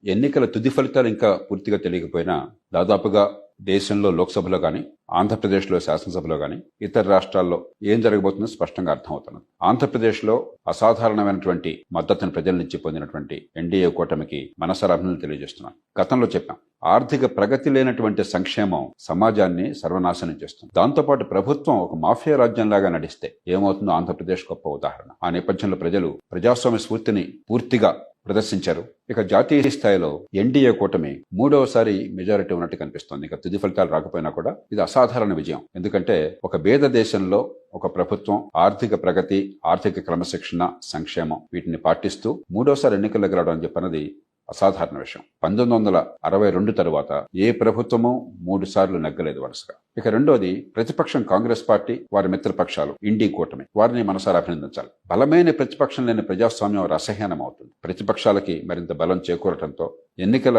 ఎన్నికల తుది ఫలితాలు ఇంకా పూర్తిగా తెలియకపోయినా దాదాపుగా దేశంలో లోక్సభలో కానీ ఆంధ్రప్రదేశ్లో శాసనసభలో కానీ ఇతర రాష్ట్రాల్లో ఏం జరగబోతుందో స్పష్టంగా అర్థమవుతున్నది. ఆంధ్రప్రదేశ్లో అసాధారణమైనటువంటి మద్దతును ప్రజల నుంచి పొందినటువంటి ఎన్డీఏ కూటమికి మనసారా అభినందనలు తెలియజేస్తున్నాను. గతంలో చెప్పాం, ఆర్థిక ప్రగతి లేనటువంటి సంక్షేమం సమాజాన్ని సర్వనాశనం చేస్తుంది. దాంతోపాటు ప్రభుత్వం ఒక మాఫియా రాజ్యంలాగా నడిస్తే ఏమవుతుందో ఆంధ్రప్రదేశ్ గొప్ప ఉదాహరణ. ఆ నేపథ్యంలో ప్రజలు ప్రజాస్వామ్య స్ఫూర్తిని పూర్తిగా ప్రదర్శించారు. ఇక జాతీయ స్థాయిలో ఎన్డీఏ కూటమి మూడవసారి మెజారిటీ ఉన్నట్టు కనిపిస్తోంది. ఇక తుది ఫలితాలు రాకపోయినా కూడా ఇది అసాధారణ విజయం. ఎందుకంటే ఒక పేద దేశంలో ఒక ప్రభుత్వం ఆర్థిక ప్రగతి, ఆర్థిక క్రమశిక్షణ, సంక్షేమం వీటిని పాటిస్తూ మూడోసారి ఎన్నికల్లోకి రావడం అని చెప్పన్నది అసాధారణ విషయం. 1962 తరువాత ఏ ప్రభుత్వమూ 3 సార్లు నెగ్గలేదు వరుసగా. ఇక రెండోది, ప్రతిపక్షం కాంగ్రెస్ పార్టీ, వారి మిత్రపక్షాలు ఇండీ కూటమి, వారిని మనసారా అభినందించాలి. బలమైన ప్రతిపక్షం లేని ప్రజాస్వామ్యం రసహీనం అవుతుంది. ప్రతిపక్షాలకి మరింత బలం చేకూరటంతో ఎన్నికల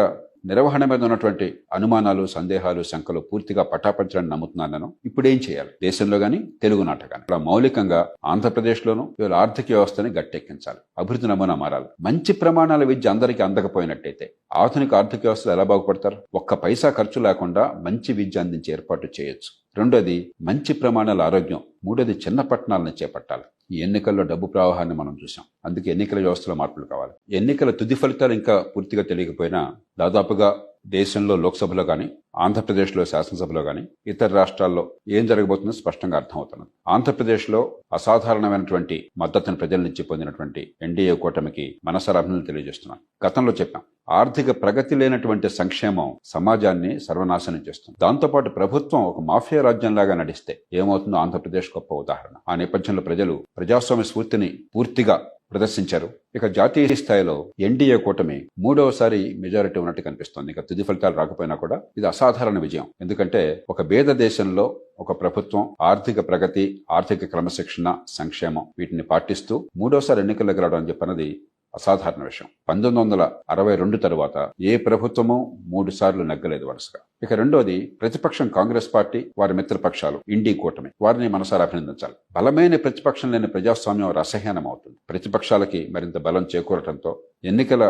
నిర్వహణ మీద ఉన్నటువంటి అనుమానాలు, సందేహాలు, శంకలు పూర్తిగా పటాపంచలని నమ్ముతున్నాను నేను. ఇప్పుడేం చేయాలి? దేశంలో గాని, తెలుగు నాట గాని ఇక్కడ మౌలికంగా ఆంధ్రప్రదేశ్లోనూ ఇవాళ ఆర్థిక వ్యవస్థని గట్టెక్కించాలి. అభివృద్ధి నమూనా మారాలి. మంచి ప్రమాణాల విద్య అందరికీ అందకపోయినట్టయితే ఆధునిక ఆర్థిక వ్యవస్థలు ఎలా బాగుపడతారు? ఒక్క పైసా ఖర్చు లేకుండా మంచి విద్య అందించే ఏర్పాటు చేయొచ్చు. రెండోది, మంచి ప్రమాణాల ఆరోగ్యం. మూడోది, చిన్న పట్టణాలను చేపట్టాలి. ఈ ఎన్నికల్లో డబ్బు ప్రవాహాన్ని మనం చూసాం. అందుకే ఎన్నికల వ్యవస్థలో మార్పులు కావాలి. ఎన్నికల తుది ఫలితాలు ఇంకా పూర్తిగా తెలియకపోయినా దాదాపుగా దేశంలో లోక్సభలో కానీ ఆంధ్రప్రదేశ్లో శాసనసభలో కానీ ఇతర రాష్ట్రాల్లో ఏం జరగబోతుందో స్పష్టంగా అర్థమవుతున్నది. ఆంధ్రప్రదేశ్లో అసాధారణమైనటువంటి మద్దతును ప్రజల నుంచి పొందినటువంటి ఎన్డీఏ కూటమికి మనసారా అభినందనలు తెలియజేస్తున్నాను. గతంలో చెప్పాం, ఆర్థిక ప్రగతి లేనటువంటి సంక్షేమం సమాజాన్ని సర్వనాశనం చేస్తుంది. దాంతోపాటు ప్రభుత్వం ఒక మాఫియా రాజ్యంలాగా నడిస్తే ఏమవుతుందో ఆంధ్రప్రదేశ్ గొప్ప ఉదాహరణ. ఆ నేపథ్యంలో ప్రజలు ప్రజాస్వామ్య స్ఫూర్తిని పూర్తిగా ప్రదర్శించారు. ఇక జాతీయ స్థాయిలో ఎన్డీఏ కూటమి మూడవసారి మెజారిటీ ఉన్నట్టు కనిపిస్తోంది. ఇక తుది ఫలితాలు రాకపోయినా కూడా ఇది అసాధారణ విజయం. ఎందుకంటే ఒక పేద దేశంలో ఒక ప్రభుత్వం ఆర్థిక ప్రగతి, ఆర్థిక క్రమశిక్షణ, సంక్షేమం వీటిని పాటిస్తూ మూడోసారి ఎన్నికల్లోకి రావడం అని చెప్పన్నది అసాధారణ విషయం. 1962 తరువాత ఏ ప్రభుత్వమూ 3 సార్లు నెగ్గలేదు వరుసగా. ఇక రెండోది, ప్రతిపక్షం కాంగ్రెస్ పార్టీ, వారి మిత్రపక్షాలు ఇండీ కూటమి, వారిని మనసారా అభినందించాలి. బలమైన ప్రతిపక్షం లేని ప్రజాస్వామ్యం రసహీనం అవుతుంది. ప్రతిపక్షాలకి మరింత బలం చేకూరటంతో ఎన్నికల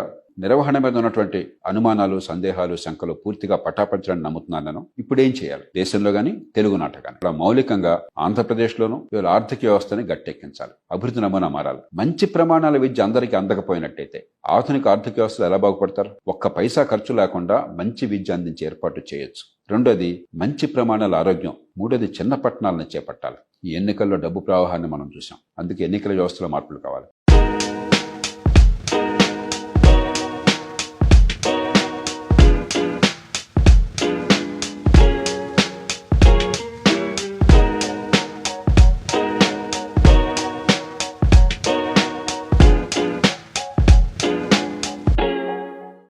నిర్వహణ మీద ఉన్నటువంటి అనుమానాలు, సందేహాలు, శంకలు పూర్తిగా పటాపంచలని నమ్ముతున్నాను నేను. ఇప్పుడేం చేయాలి? దేశంలో గాని, తెలుగు నాట గాని ఇక్కడ మౌలికంగా ఆంధ్రప్రదేశ్లోనూ ఇవాళ ఆర్థిక వ్యవస్థని గట్టెక్కించాలి. అభివృద్ధి నమూనా మారాలి. మంచి ప్రమాణాల విద్య అందరికీ అందకపోయినట్టయితే ఆధునిక ఆర్థిక వ్యవస్థలు ఎలా బాగుపడతారు? ఒక్క పైసా ఖర్చు లేకుండా మంచి విద్య అందించే ఏర్పాటు చేయొచ్చు. రెండోది, మంచి ప్రమాణాల ఆరోగ్యం. మూడోది, చిన్న పట్టణాలను చేపట్టాలి. ఈ ఎన్నికల్లో డబ్బు ప్రవాహాన్ని మనం చూసాం. అందుకే ఎన్నికల వ్యవస్థలో మార్పులు కావాలి.